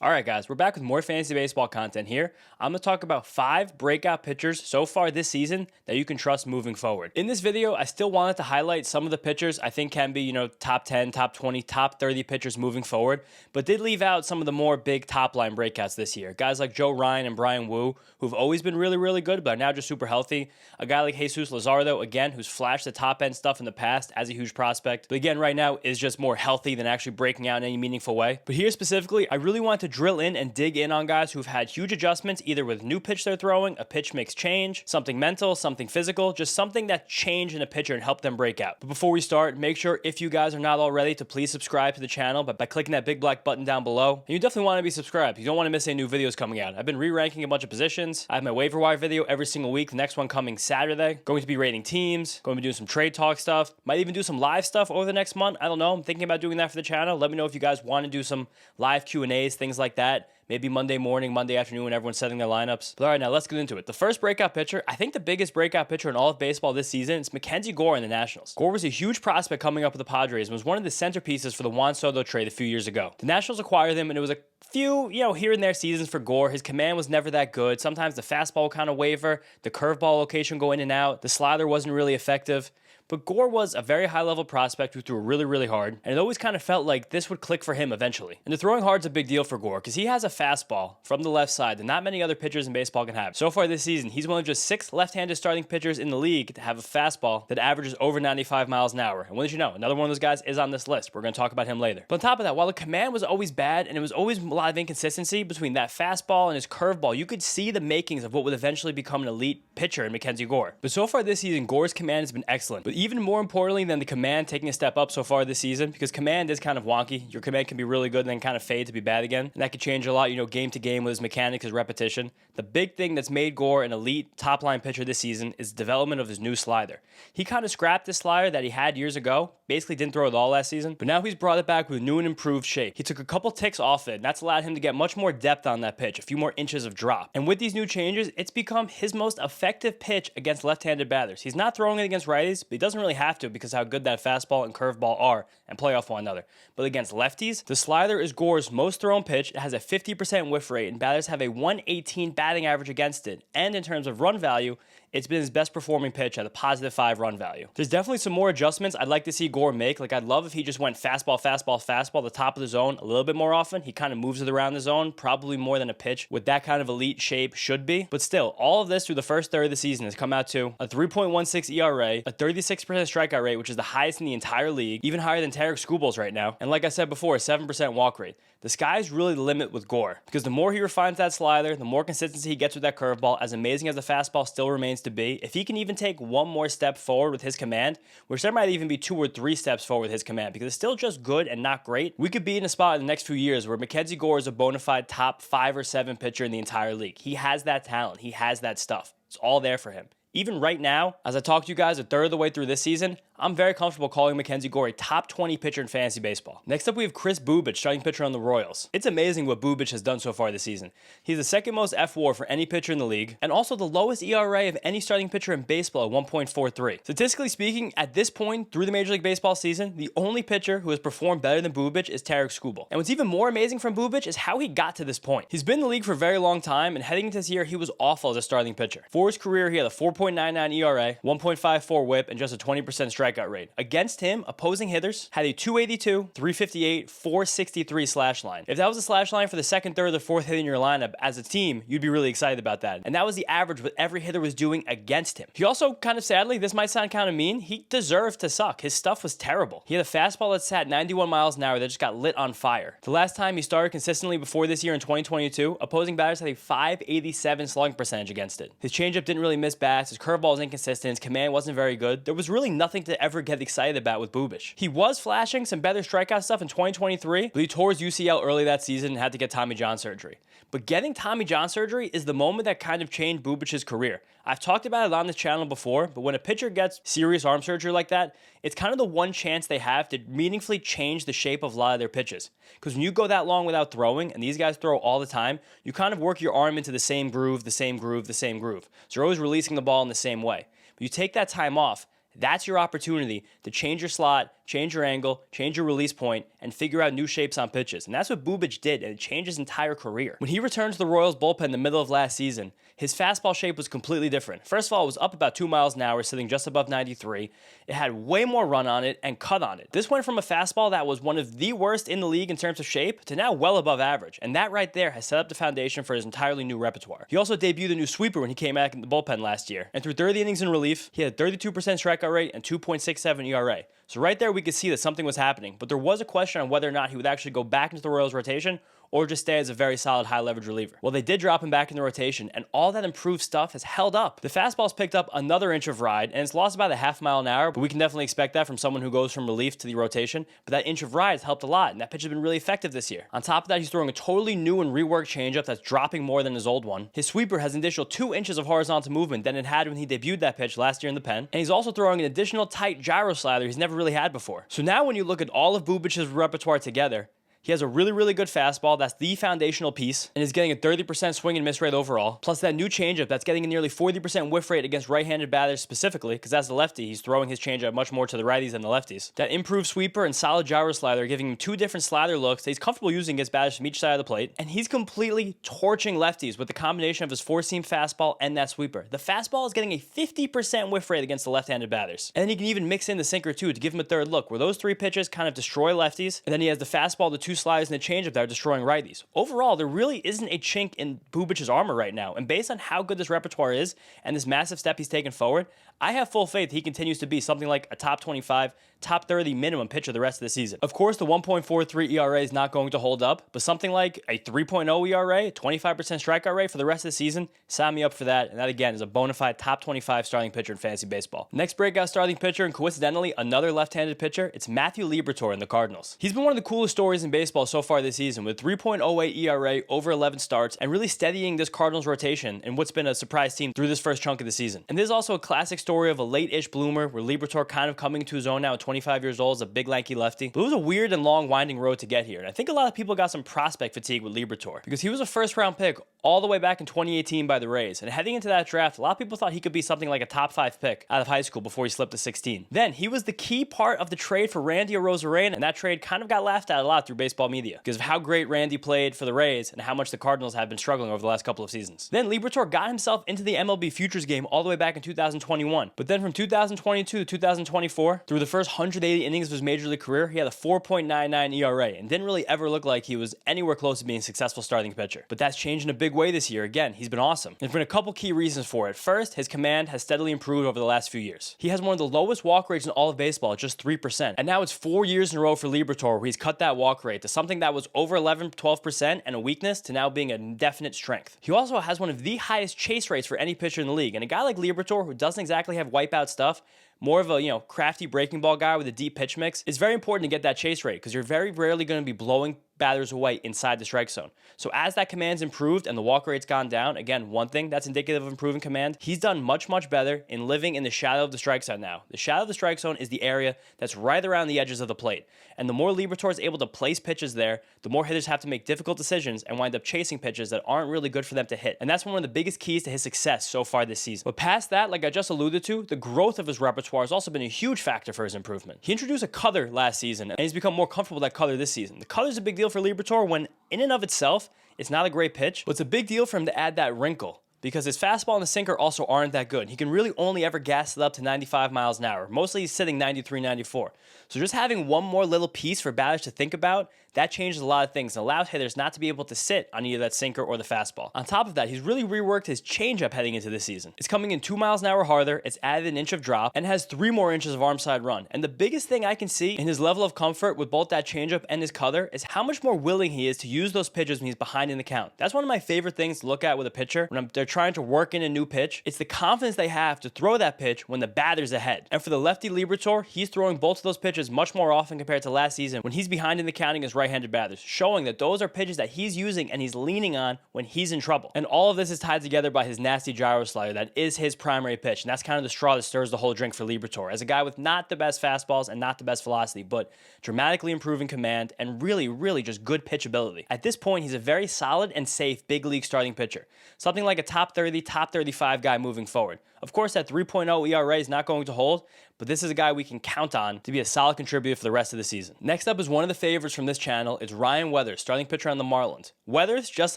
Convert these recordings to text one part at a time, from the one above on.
All right, guys, we're back with more fantasy baseball content here. I'm going to talk about 5 breakout pitchers so far this season that you can trust moving forward. In this video, I still wanted to highlight some of the pitchers I think can be, top 10, top 20, top 30 pitchers moving forward, but did leave out some of the more big top line breakouts this year. Guys like Joe Ryan and Brian Wu, who've always been really, really good, but are now just super healthy. A guy like Jesus Luzardo, again, who's flashed the top end stuff in the past as a huge prospect, but again, right now is just more healthy than actually breaking out in any meaningful way. But here specifically, I really want to drill in and dig in on guys who've had huge adjustments, either with new pitch they're throwing, a pitch mix change, something mental, something physical, just something that changed in a pitcher and helped them break out. But before we start, make sure if you guys are not already to please subscribe to the channel by clicking that big black button down below. And you definitely want to be subscribed. You don't want to miss any new videos coming out. I've been re-ranking a bunch of positions. I have my waiver wire video every single week. The next one coming Saturday. Going to be rating teams, going to be doing some trade talk stuff. Might even do some live stuff over the next month. I don't know. I'm thinking about doing that for the channel. Let me know if you guys want to do some live Q&As, things like that. Maybe Monday morning, Monday afternoon when everyone's setting their lineups. But all right, now let's get into it. The first breakout pitcher, I think the biggest breakout pitcher in all of baseball this season, is Mackenzie Gore in the Nationals. Gore was a huge prospect coming up with the Padres and was one of the centerpieces for the Juan Soto trade a few years ago. The Nationals acquired him, and it was a few, here and there seasons for Gore. His command was never that good. Sometimes the fastball kind of waver, the curveball location go in and out, the slider wasn't really effective. But Gore was a very high-level prospect who threw really, really hard, and it always kind of felt like this would click for him eventually. And the throwing hard's a big deal for Gore, because he has a fastball from the left side that not many other pitchers in baseball can have. So far this season, he's one of just 6 left-handed starting pitchers in the league to have a fastball that averages over 95 miles an hour. And what did you know? Another one of those guys is on this list. We're going to talk about him later. But on top of that, while the command was always bad, and it was always a lot of inconsistency between that fastball and his curveball, you could see the makings of what would eventually become an elite pitcher in Mackenzie Gore. But so far this season, Gore's command has been excellent. But even more importantly than the command taking a step up so far this season, because command is kind of wonky. Your command can be really good and then kind of fade to be bad again. And that could change a lot, game to game with his mechanics, his repetition. The big thing that's made Gore an elite top line pitcher this season is the development of his new slider. He kind of scrapped this slider that he had years ago, basically didn't throw it all last season, but now he's brought it back with new and improved shape. He took a couple ticks off it, and that's allowed him to get much more depth on that pitch, a few more inches of drop. And with these new changes, it's become his most effective pitch against left-handed batters. He's not throwing it against righties, but he doesn't really have to because how good that fastball and curveball are and play off one another. But against lefties, the slider is Gore's most thrown pitch. It has a 50% whiff rate, and batters have a 118 batting average against it. And in terms of run value, it's been his best performing pitch at a positive 5 run value. There's definitely some more adjustments I'd like to see Gore make. Like, I'd love if he just went fastball, fastball, fastball, the top of the zone a little bit more often. He kind of moves it around the zone, probably more than a pitch with that kind of elite shape should be. But still, all of this through the first third of the season has come out to a 3.16 ERA, a 36% strikeout rate, which is the highest in the entire league, even higher than Tarek Skubal's right now. And like I said before, a 7% walk rate. The sky's really the limit with Gore, because the more he refines that slider, the more consistency he gets with that curveball, as amazing as the fastball still remains to be. If he can even take one more step forward with his command, which there might even be 2 or 3 steps forward with his command, because it's still just good and not great, we could be in a spot in the next few years where Mackenzie Gore is a bona fide top 5 or 7 pitcher in the entire league. He has that talent. He has that stuff. It's all there for him. Even right now, as I talk to you guys a third of the way through this season, I'm very comfortable calling Mackenzie Gore a top 20 pitcher in fantasy baseball. Next up, we have Chris Bubic, starting pitcher on the Royals. It's amazing what Bubic has done so far this season. He's the second most F-WAR for any pitcher in the league, and also the lowest ERA of any starting pitcher in baseball at 1.43. Statistically speaking, at this point through the Major League Baseball season, the only pitcher who has performed better than Bubic is Tarek Skubal. And what's even more amazing from Bubic is how he got to this point. He's been in the league for a very long time, and heading into this year, he was awful as a starting pitcher. For his career, he had a 4.99 ERA, 1.54 WHIP, and just a 20% strikeout rate. Against him, opposing hitters had a 282, 358, 463 slash line. If that was a slash line for the second, third, or fourth hit in your lineup as a team, you'd be really excited about that. And that was the average what every hitter was doing against him. He also, kind of sadly, this might sound kind of mean, he deserved to suck. His stuff was terrible. He had a fastball that sat 91 miles an hour that just got lit on fire. The last time he started consistently before this year in 2022, opposing batters had a 587 slugging percentage against it. His changeup didn't really miss bats. His curveball was inconsistent. His command wasn't very good. There was really nothing to ever get excited about with Bubic. He was flashing some better strikeout stuff in 2023, but he tore his UCL early that season and had to get Tommy John surgery. But getting Tommy John surgery is the moment that kind of changed Bubic's career. I've talked about it on this channel before, but when a pitcher gets serious arm surgery like that, it's kind of the one chance they have to meaningfully change the shape of a lot of their pitches. Because when you go that long without throwing, and these guys throw all the time, you kind of work your arm into the same groove, the same groove, the same groove. So you're always releasing the ball in the same way. But you take that time off, that's your opportunity to change your slot, change your angle, change your release point, and figure out new shapes on pitches. And that's what Bubic did, and it changed his entire career. When he returned to the Royals bullpen in the middle of last season, his fastball shape was completely different. First of all, it was up about 2 miles an hour, sitting just above 93. It had way more run on it and cut on it. This went from a fastball that was one of the worst in the league in terms of shape to now well above average. And that right there has set up the foundation for his entirely new repertoire. He also debuted a new sweeper when he came back in the bullpen last year. And through 30 innings in relief, he had a 32% strikeout rate and 2.67 ERA. So right there we could see that something was happening. But there was a question on whether or not he would actually go back into the Royals rotation or just stay as a very solid high-leverage reliever. Well, they did drop him back in the rotation, and all that improved stuff has held up. The fastball's picked up another inch of ride, and it's lost about a half mile an hour, but we can definitely expect that from someone who goes from relief to the rotation. But that inch of ride has helped a lot, and that pitch has been really effective this year. On top of that, he's throwing a totally new and reworked changeup that's dropping more than his old one. His sweeper has an additional 2 inches of horizontal movement than it had when he debuted that pitch last year in the pen, and he's also throwing an additional tight gyro slider he's never really had before. So now when you look at all of Bubic's repertoire together, he has a really, really good fastball. That's the foundational piece, and is getting a 30% swing and miss rate overall. Plus that new changeup that's getting a nearly 40% whiff rate against right-handed batters specifically, because as the lefty, he's throwing his changeup much more to the righties than the lefties. That improved sweeper and solid gyro slider are giving him 2 different slider looks that he's comfortable using against batters from each side of the plate, and he's completely torching lefties with the combination of his four-seam fastball and that sweeper. The fastball is getting a 50% whiff rate against the left-handed batters, and then he can even mix in the sinker too to give him a third look, where those 3 pitches kind of destroy lefties, and then he has the fastball, the 2 sliders, and the changeup that are destroying righties. Overall, there really isn't a chink in Bubic's armor right now, and based on how good this repertoire is and this massive step he's taken forward, I have full faith he continues to be something like a top 25, top 30 minimum pitcher the rest of the season. Of course, the 1.43 ERA is not going to hold up, but something like a 3.0 ERA, 25% strikeout rate for the rest of the season, sign me up for that, and that again is a bona fide top 25 starting pitcher in fantasy baseball. Next breakout starting pitcher, and coincidentally another left-handed pitcher, it's Matthew Liberatore in the Cardinals. He's been one of the coolest stories in baseball so far this season, with 3.08 ERA over 11 starts, and really steadying this Cardinals rotation in what's been a surprise team through this first chunk of the season. And this is also a classic story of a late-ish bloomer, where Liberatore kind of coming into his own now at 25 years old as a big lanky lefty. But it was a weird and long winding road to get here, and I think a lot of people got some prospect fatigue with Liberatore, because he was a first-round pick all the way back in 2018 by the Rays, and heading into that draft, a lot of people thought he could be something like a top 5 pick out of high school before he slipped to 16. Then, he was the key part of the trade for Randy Arozarena, and that trade kind of got laughed at a lot through baseball media, because of how great Randy played for the Rays and how much the Cardinals have been struggling over the last couple of seasons. Then, Liberatore got himself into the MLB Futures game all the way back in 2021, but then from 2022 to 2024, through the first 180 innings of his major league career, he had a 4.99 ERA, and didn't really ever look like he was anywhere close to being a successful starting pitcher. But that's changed in a big way this year. Again, he's been awesome. There's been a couple key reasons for it. First, his command has steadily improved over the last few years. He has one of the lowest walk rates in all of baseball at just 3%, and now it's 4 years in a row for Liberatore where he's cut that walk rate to something that was over 11-12% and a weakness to now being a definite strength. He also has one of the highest chase rates for any pitcher in the league, and a guy like Liberatore, who doesn't exactly have wipeout stuff, more of a, crafty breaking ball guy with a deep pitch mix, it's very important to get that chase rate, because you're very rarely going to be blowing batters away inside the strike zone. So as that command's improved and the walk rate's gone down, again, one thing that's indicative of improving command, he's done much, much better in living in the shadow of the strike zone now. The shadow of the strike zone is the area that's right around the edges of the plate. And the more Liberatore is able to place pitches there, the more hitters have to make difficult decisions and wind up chasing pitches that aren't really good for them to hit. And that's one of the biggest keys to his success so far this season. But past that, like I just alluded to, the growth of his repertoire has also been a huge factor for his improvement. He introduced a cutter last season, and he's become more comfortable with that cutter this season. The cutter's a big deal for Liberatore when, in and of itself, it's not a great pitch, but it's a big deal for him to add that wrinkle, because his fastball and the sinker also aren't that good. He can really only ever gas it up to 95 miles an hour. Mostly he's sitting 93, 94. So just having one more little piece for batters to think about, that changes a lot of things and allows hitters not to be able to sit on either that sinker or the fastball. On top of that, he's really reworked his changeup heading into this season. It's coming in 2 miles an hour harder, it's added an inch of drop, and has 3 more inches of arm side run. And the biggest thing I can see in his level of comfort with both that changeup and his cutter is how much more willing he is to use those pitches when he's behind in the count. That's one of my favorite things to look at with a pitcher when they're trying to work in a new pitch. It's the confidence they have to throw that pitch when the batter's ahead. And for the lefty Liberatore, he's throwing both of those pitches much more often compared to last season when he's behind in the count against right-handed batters, showing that those are pitches that he's using and he's leaning on when he's in trouble. And all of this is tied together by his nasty gyro slider that is his primary pitch, and that's kind of the straw that stirs the whole drink for Liberatore, as a guy with not the best fastballs and not the best velocity, but dramatically improving command and really, really just good pitch ability. At this point, he's a very solid and safe big league starting pitcher, something like a top 30, top 35 guy moving forward. Of course, that 3.0 ERA is not going to hold, but this is a guy we can count on to be a solid contributor for the rest of the season. Next up is one of the favorites from this channel. It's Ryan Weathers, starting pitcher on the Marlins. Weathers, just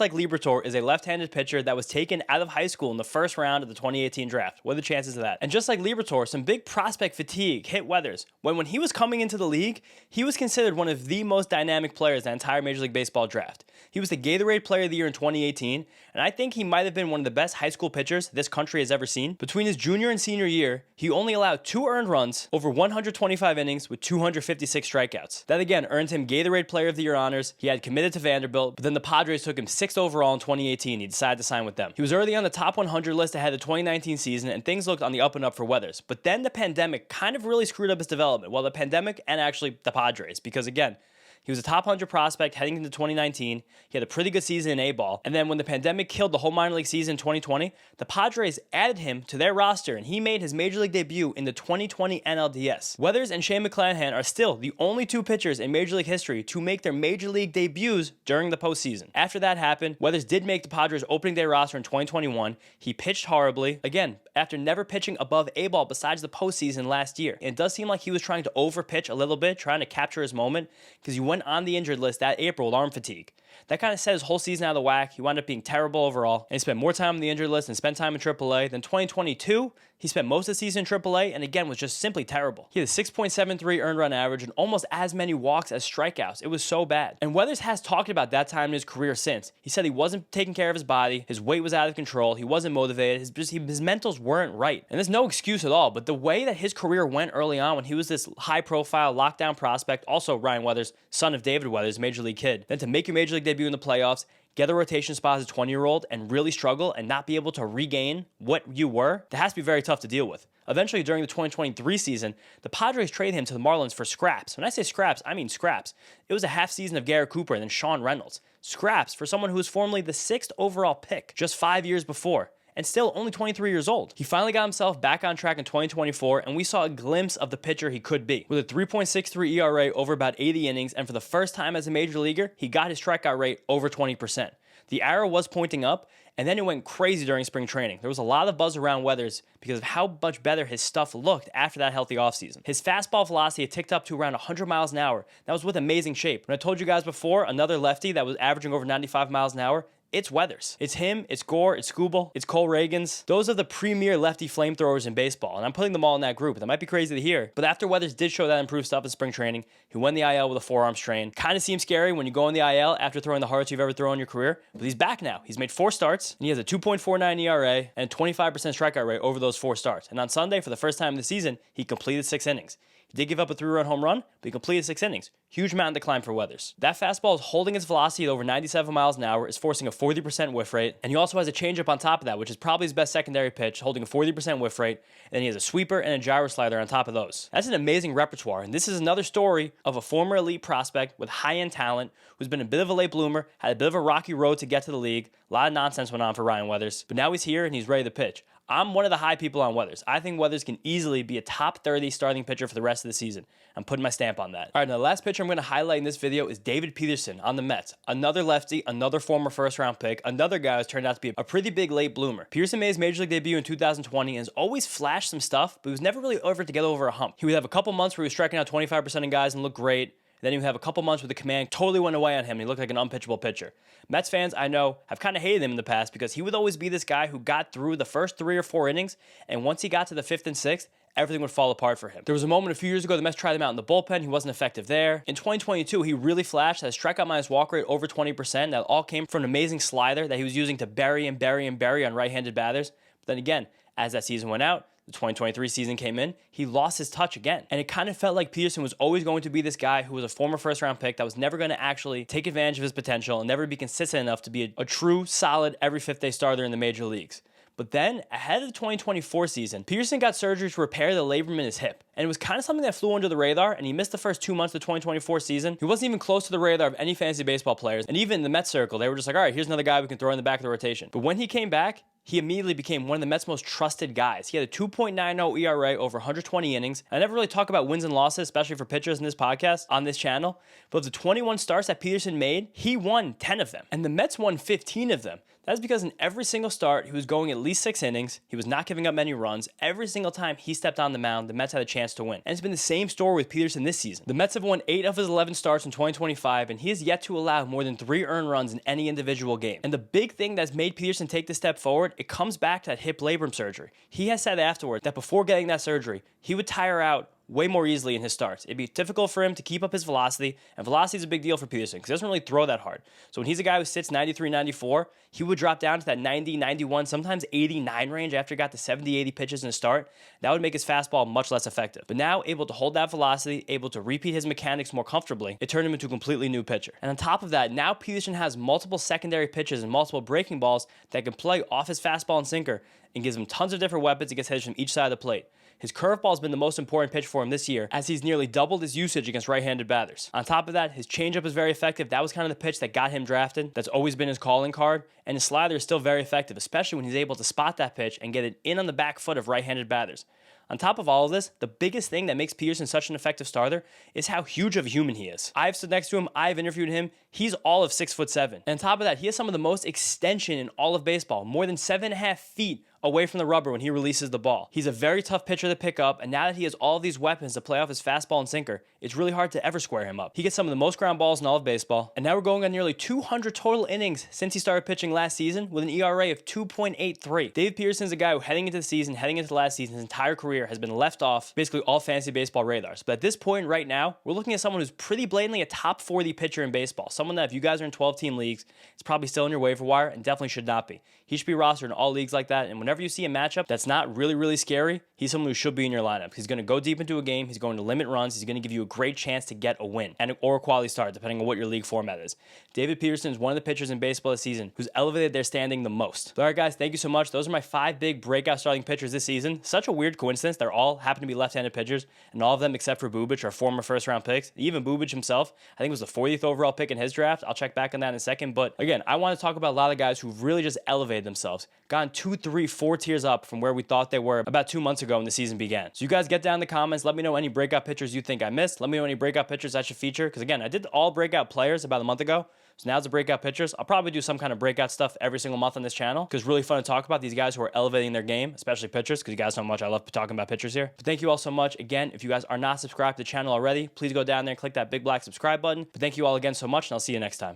like Liberatore, is a left-handed pitcher that was taken out of high school in the first round of the 2018 draft. What are the chances of that? And just like Liberatore, some big prospect fatigue hit Weathers. When he was coming into the league, he was considered one of the most dynamic players in the entire Major League Baseball draft. He was the Gatorade Player of the Year in 2018, and I think he might have been one of the best high school pitchers this country has ever seen. Between his junior and senior year, he only allowed 2 earned runs over 125 innings with 256 strikeouts. That again earned him Gatorade Player of the Year honors. He had committed to Vanderbilt, but then the Padres took him 6th overall in 2018. He decided to sign with them. He was already on the top 100 list ahead of the 2019 season, and things looked on the up and up for Weathers. But then the pandemic kind of really screwed up his development. Well, the pandemic and actually the Padres, because again, he was a top 100 prospect heading into 2019. He had a pretty good season in A-ball. And then when the pandemic killed the whole minor league season in 2020, the Padres added him to their roster, and he made his Major League debut in the 2020 NLDS. Weathers and Shane McClanahan are still the only 2 pitchers in Major League history to make their Major League debuts during the postseason. After that happened, Weathers did make the Padres opening day roster in 2021. He pitched horribly, again, after never pitching above A-ball besides the postseason last year. And it does seem like he was trying to over-pitch a little bit, trying to capture his moment, because he went on the injured list that April with arm fatigue. That kind of set his whole season out of the whack. He wound up being terrible overall, and he spent more time on the injured list and spent time in AAA. Then 2022, he spent most of the season in AAA, and again was just simply terrible. He had a 6.73 earned run average and almost as many walks as strikeouts. It was so bad. And Weathers has talked about that time in his career since. He said he wasn't taking care of his body, his weight was out of control, he wasn't motivated, his mentals weren't right. And there's no excuse at all, but the way that his career went early on when he was this high-profile lockdown prospect, also Ryan Weathers, son of David Weathers, Major League kid, then to make your Major League debut in the playoffs, get a rotation spot as a 20-year-old and really struggle and not be able to regain what you were, that has to be very tough to deal with. Eventually, during the 2023 season, the Padres traded him to the Marlins for scraps. When I say scraps, I mean scraps. It was a half season of Garrett Cooper and then Sean Reynolds. Scraps for someone who was formerly the 6th overall pick just 5 years before, and still only 23 years old. He finally got himself back on track in 2024, and we saw a glimpse of the pitcher he could be. With a 3.63 ERA over about 80 innings, and for the first time as a major leaguer, he got his strikeout rate over 20%. The arrow was pointing up, and then it went crazy during spring training. There was a lot of buzz around Weathers because of how much better his stuff looked after that healthy offseason. His fastball velocity had ticked up to around 100 miles an hour. That was with amazing shape. When I told you guys before, another lefty that was averaging over 95 miles an hour, it's Weathers. It's him, it's Gore, it's Skubal, it's Cole Reagans. Those are the premier lefty flamethrowers in baseball, and I'm putting them all in that group. That might be crazy to hear, but after Weathers did show that improved stuff in spring training, he went the IL with a forearm strain. Kind of seems scary when you go in the IL after throwing the hardest you've ever thrown in your career, but he's back now. He's made 4 starts, and he has a 2.49 ERA and a 25% strikeout rate over those 4 starts. And on Sunday, for the first time in the season, he completed 6 innings. He did give up a 3-run home run, but he completed 6 innings. Huge mountain to climb for Weathers. That fastball is holding its velocity at over 97 miles an hour, is forcing a 40% whiff rate, and he also has a changeup on top of that, which is probably his best secondary pitch, holding a 40% whiff rate, and then he has a sweeper and a gyro slider on top of those. That's an amazing repertoire, and this is another story of a former elite prospect with high-end talent who's been a bit of a late bloomer, had a bit of a rocky road to get to the league. A lot of nonsense went on for Ryan Weathers, but now he's here and he's ready to pitch. I'm one of the high people on Weathers. I think Weathers can easily be a top 30 starting pitcher for the rest of the season. I'm putting my stamp on that. All right, now the last pitcher I'm going to highlight in this video is David Peterson on the Mets. Another lefty, another former first-round pick, another guy who's turned out to be a pretty big late bloomer. Peterson made his Major League debut in 2020 and has always flashed some stuff, but he was never really over to get over a hump. He would have a couple months where he was striking out 25% of guys and looked great. Then he would have a couple months where the command totally went away on him and he looked like an unpitchable pitcher. Mets fans, I know, have kind of hated him in the past because he would always be this guy who got through the first 3 or 4 innings, and once he got to the 5th and 6th, everything would fall apart for him. There was a moment a few years ago the Mets tried him out in the bullpen. He wasn't effective there. In 2022, he really flashed, had a strikeout minus walk rate over 20%. That all came from an amazing slider that he was using to bury and bury and bury on right-handed batters. But then again, as that season went out, the 2023 season came in, he lost his touch again. And it kind of felt like Peterson was always going to be this guy who was a former first-round pick that was never going to actually take advantage of his potential and never be consistent enough to be a true, solid, every 5th-day starter in the major leagues. But then, ahead of the 2024 season, Peterson got surgery to repair the labrum in his hip. And it was kind of something that flew under the radar, and he missed the first 2 months of the 2024 season. He wasn't even close to the radar of any fantasy baseball players. And even in the Mets circle, they were just like, all right, here's another guy we can throw in the back of the rotation. But when he came back, he immediately became one of the Mets' most trusted guys. He had a 2.90 ERA over 120 innings. I never really talk about wins and losses, especially for pitchers in this podcast, on this channel, but of the 21 starts that Peterson made, he won 10 of them, and the Mets won 15 of them. That's because in every single start, he was going at least 6 innings. He was not giving up many runs. Every single time he stepped on the mound, the Mets had a chance to win. And it's been the same story with Peterson this season. The Mets have won 8 of his 11 starts in 2025, and he has yet to allow more than 3 earned runs in any individual game. And the big thing that's made Peterson take this step forward, it comes back to that hip labrum surgery. He has said afterward that before getting that surgery, he would tire out way more easily in his starts. It'd be difficult for him to keep up his velocity, and velocity is a big deal for Peterson because he doesn't really throw that hard. So when he's a guy who sits 93, 94, he would drop down to that 90, 91, sometimes 89 range after he got to 70, 80 pitches in a start. That would make his fastball much less effective. But now, able to hold that velocity, able to repeat his mechanics more comfortably, it turned him into a completely new pitcher. And on top of that, now Peterson has multiple secondary pitches and multiple breaking balls that can play off his fastball and sinker and gives him tons of different weapons against hitters from each side of the plate. His curveball has been the most important pitch for him this year, as he's nearly doubled his usage against right-handed batters. On top of that, his changeup is very effective. That was kind of the pitch that got him drafted. That's always been his calling card. And his slider is still very effective, especially when he's able to spot that pitch and get it in on the back foot of right-handed batters. On top of all of this, the biggest thing that makes Peterson such an effective starter is how huge of a human he is. I've stood next to him, I've interviewed him, he's all of 6'7". And on top of that, he has some of the most extension in all of baseball, more than 7.5 feet away from the rubber when he releases the ball. He's a very tough pitcher to pick up, and now that he has all of these weapons to play off his fastball and sinker, it's really hard to ever square him up. He gets some of the most ground balls in all of baseball, and now we're going on nearly 200 total innings since he started pitching last season with an ERA of 2.83. David Peterson's a guy who heading into the season, heading into last season, his entire career has been left off basically all fantasy baseball radars. But at this point right now, we're looking at someone who's pretty blatantly a top 40 pitcher in baseball. Someone that if you guys are in 12-team leagues, it's probably still in your waiver wire and definitely should not be. He should be rostered in all leagues like that, and whenever you see a matchup that's not really scary, he's someone who should be in your lineup. He's going to go deep into a game. He's going to limit runs. He's going to give you a great chance to get a win or a quality start, depending on what your league format is. David Peterson is one of the pitchers in baseball this season who's elevated their standing the most. All right, guys, thank you so much. Those are my 5 big breakout starting pitchers this season. Such a weird coincidence. They're all happen to be left-handed pitchers, and all of them, except for Bubic, are former first-round picks. Even Bubic himself, I think was the 40th overall pick in his draft. I'll check back on that in a second. But again, I want to talk about a lot of guys who've really just elevated themselves, gone 2, 3, 4 tiers up from where we thought they were about 2 months ago when the season began. So you guys get down in the comments. Let me know any breakout pitchers you think I missed. Let me know any breakout pitchers I should feature. Because again, I did all breakout players about a month ago. So now it's the breakout pitchers. I'll probably do some kind of breakout stuff every single month on this channel because it's really fun to talk about these guys who are elevating their game, especially pitchers, because you guys know how much I love talking about pitchers here. But thank you all so much. Again, if you guys are not subscribed to the channel already, please go down there and click that big black subscribe button. But thank you all again so much, and I'll see you next time.